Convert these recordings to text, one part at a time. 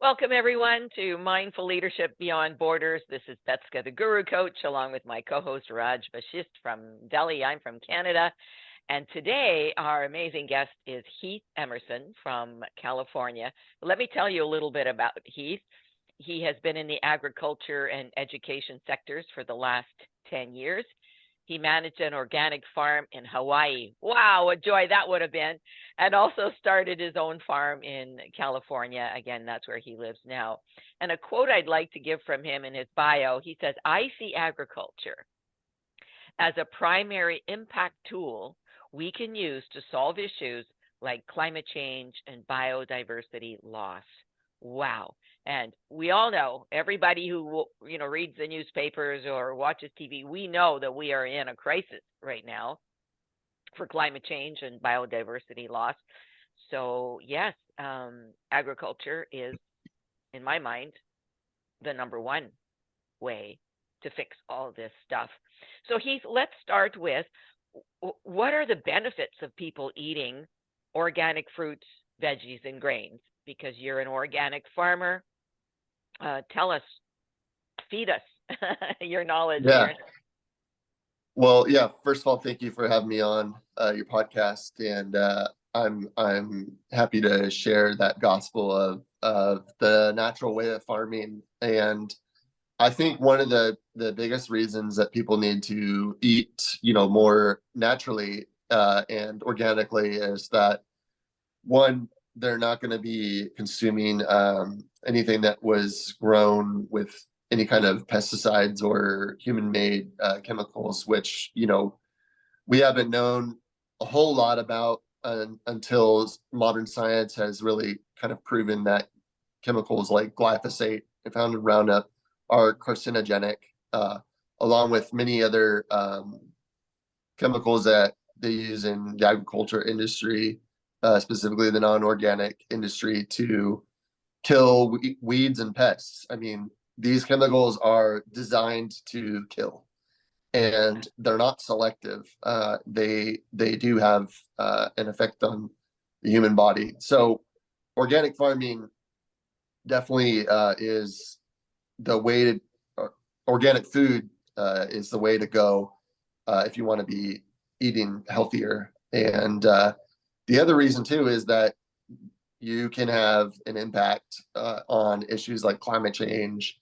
Welcome, everyone, to Mindful Leadership Beyond Borders. This is Betska, the Guru Coach, along with my co-host Raj Vashisht from Delhi. I'm from Canada. And today, our amazing guest is Heath Emerson from California. Let me tell you a little bit about Heath. He has been in the agriculture and education sectors for the last 10 years. He managed an organic farm in Hawaii. Wow, what joy that would have been. And also started his own farm in California. Again, that's where he lives now. And a quote I'd like to give from him in his bio, he says, "I see agriculture as a primary impact tool we can use to solve issues like climate change and biodiversity loss." Wow. And we all know, everybody who reads the newspapers or watches TV, we know that we are in a crisis right now for climate change and biodiversity loss. So yes, agriculture is, in my mind, the number one way to fix all this stuff. So Heath, let's start with, what are the benefits of people eating organic fruits, veggies, and grains? Because you're an organic farmer. Tell us, feed us your knowledge here. Well, yeah, first of all, thank you for having me on your podcast. And I'm happy to share that gospel of the natural way of farming. And I think one of the biggest reasons that people need to eat, more naturally and organically is that, one, they're not going to be consuming anything that was grown with any kind of pesticides or human-made chemicals, which, we haven't known a whole lot about until modern science has really kind of proven that chemicals like glyphosate found in Roundup are carcinogenic, along with many other chemicals that they use in the agriculture industry, specifically the non-organic industry, to kill weeds and pests. I mean, these chemicals are designed to kill, and they're not selective. They do have an effect on the human body. So organic farming definitely is the way to, organic food is the way to go if you want to be eating healthier. And the other reason too is that you can have an impact on issues like climate change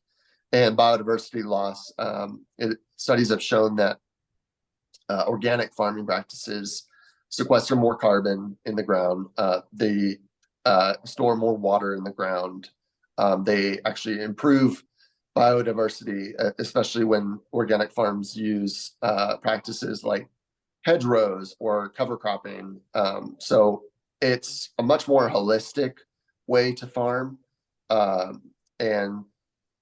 and biodiversity loss. Studies have shown that organic farming practices sequester more carbon in the ground. They store more water in the ground. They actually improve biodiversity, especially when organic farms use practices like hedgerows or cover cropping. So it's a much more holistic way to farm. And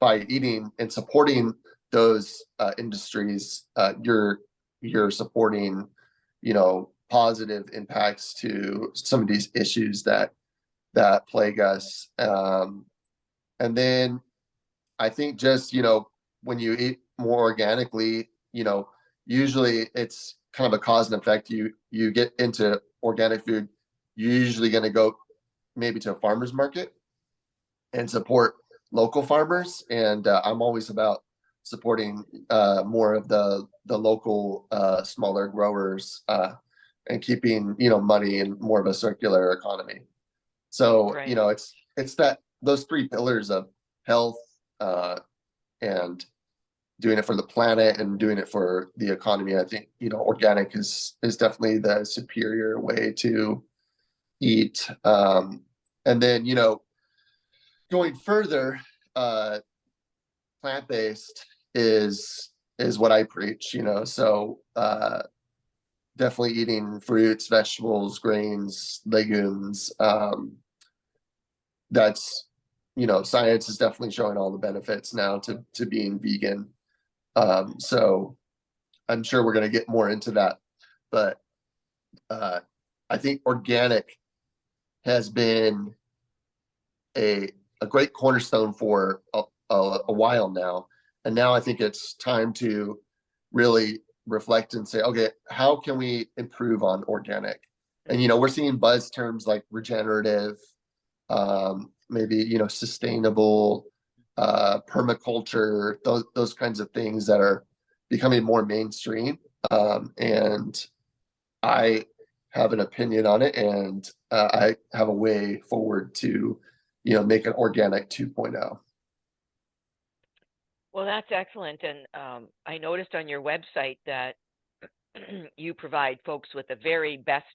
by eating and supporting those industries, you're supporting, positive impacts to some of these issues that plague us. And then I think just, when you eat more organically, usually it's kind of a cause and effect. You get into organic food, you're usually going to go maybe to a farmer's market and support local farmers. And I'm always about supporting more of the local smaller growers and keeping, money in more of a circular economy. So, Right. it's those three pillars of health, and doing it for the planet and doing it for the economy. I think, organic is definitely the superior way to eat. And then, going further, plant-based is what I preach, so definitely eating fruits, vegetables, grains, legumes. That's, science is definitely showing all the benefits now to being vegan. So I'm sure we're going to get more into that, but I think organic has been a great cornerstone for a while now. And now I think it's time to really reflect and say, okay, how can we improve on organic? And, we're seeing buzz terms like regenerative, maybe, sustainable permaculture, those kinds of things that are becoming more mainstream. And I have an opinion on it, and I have a way forward to, make an organic 2.0. Well, that's excellent. And I noticed on your website that you provide folks with the very best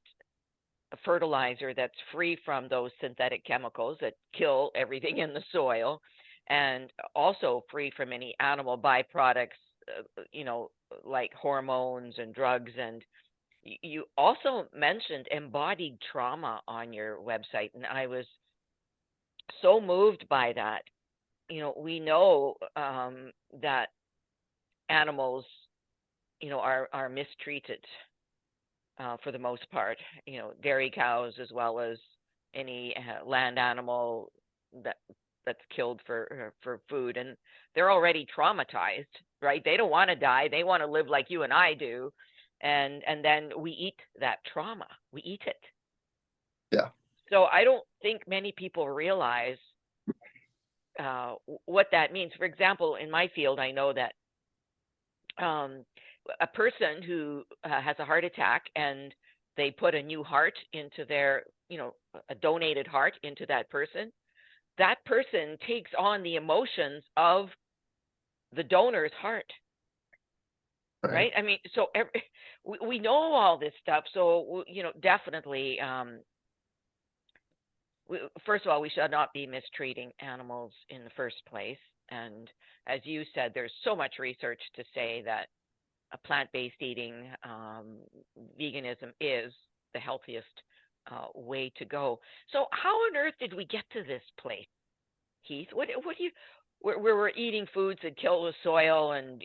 fertilizer that's free from those synthetic chemicals that kill everything in the soil, and also free from any animal byproducts, like hormones and drugs. And you also mentioned embodied trauma on your website, and I was so moved by that. We know that animals, are mistreated for the most part. Dairy cows, as well as any land animal that's killed for food, and they're already traumatized, right? They don't want to die. They want to live like you and I do, and then we eat that trauma. We eat it. Yeah. So I don't think many people realize what that means. For example, in my field, I know that a person who has a heart attack and they put a new heart into their, a donated heart into that person takes on the emotions of the donor's heart. Right? I mean, so we know all this stuff. So, definitely, first of all, we should not be mistreating animals in the first place. And as you said, there's so much research to say that a plant-based eating, veganism is the healthiest way to go. So how on earth did we get to this place, Heath? What do you, where we're eating foods that kill the soil and,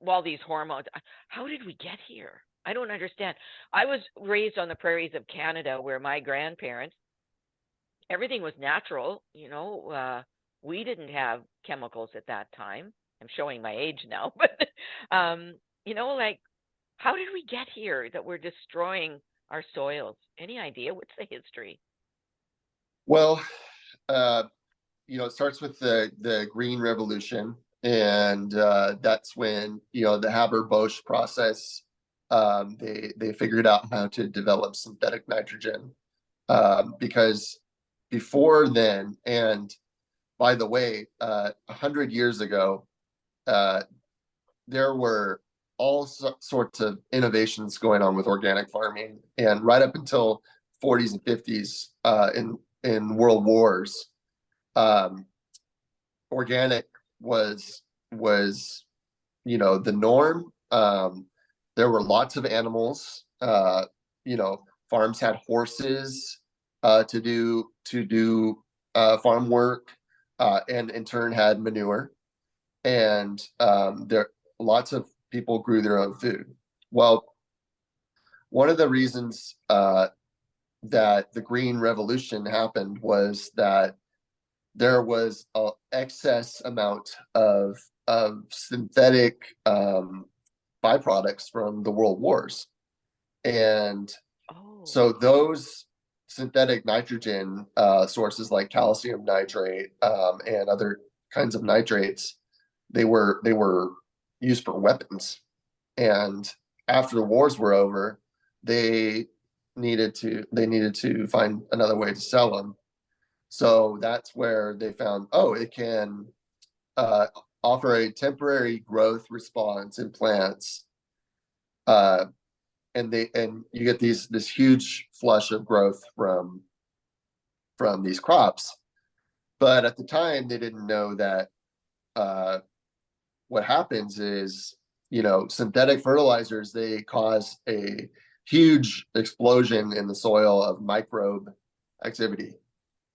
all these hormones? How did we get here? I don't understand. I was raised on the prairies of Canada, where my grandparents, everything was natural. We didn't have chemicals at that time. I'm showing my age now, but like, how did we get here that we're destroying our soils? Any idea? What's the history? Well, it starts with the Green Revolution, and that's when, the Haber-Bosch process, they figured out how to develop synthetic nitrogen, because before then, and by the way, 100 years ago, there were all sorts of innovations going on with organic farming, and right up until 40s and 50s, in world wars, organic was the norm. There were lots of animals. Farms had horses to do farm work, and in turn had manure, and there lots of people grew their own food. Well, one of the reasons that the Green Revolution happened was that there was an excess amount of synthetic byproducts from the world wars, and so those synthetic nitrogen sources like calcium nitrate, and other kinds of nitrates, they were used for weapons. And after the wars were over, they needed to find another way to sell them. So that's where they found, it can offer a temporary growth response in plants, and you get this huge flush of growth from these crops. But at the time, they didn't know that what happens is, synthetic fertilizers, they cause a huge explosion in the soil of microbe activity.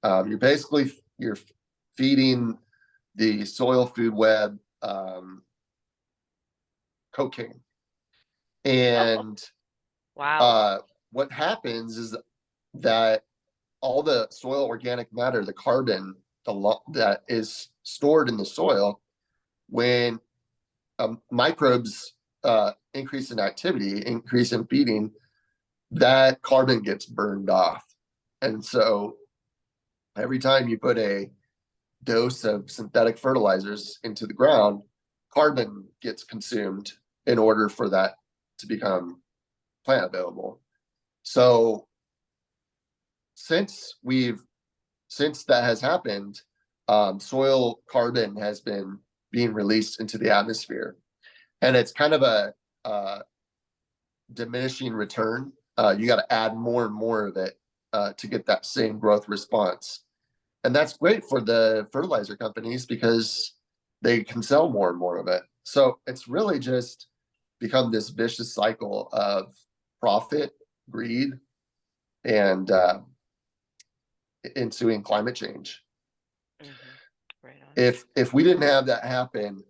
You're feeding the soil food web cocaine. And wow. What happens is that all the soil organic matter, the carbon that is stored in the soil, when microbes increase in activity, increase in feeding, that carbon gets burned off. And so Every time you put a dose of synthetic fertilizers into the ground, carbon gets consumed in order for that to become plant available. So since that has happened, soil carbon has been being released into the atmosphere, and it's kind of a diminishing return. You got to add more and more of it to get that same growth response. And that's great for the fertilizer companies because they can sell more and more of it. So it's really just become this vicious cycle of profit, greed, and ensuing climate change. Mm-hmm. Right on. If we didn't have that happen,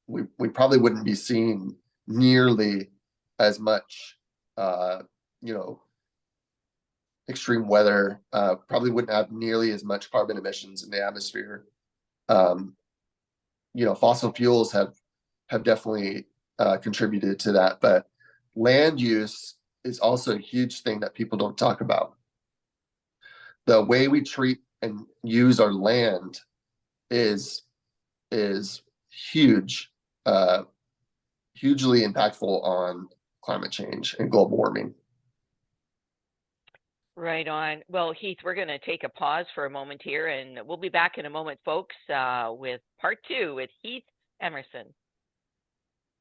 we probably wouldn't be seeing nearly as much, you know, extreme weather. Probably wouldn't have nearly as much carbon emissions in the atmosphere. You know, fossil fuels have definitely contributed to that, but land use is also a huge thing that people don't talk about. The way we treat and use our land is huge, hugely impactful on climate change and global warming. Right on. Well, Heath, we're going to take a pause for a moment here, and we'll be back in a moment, folks, with part 2 with Heath Emerson.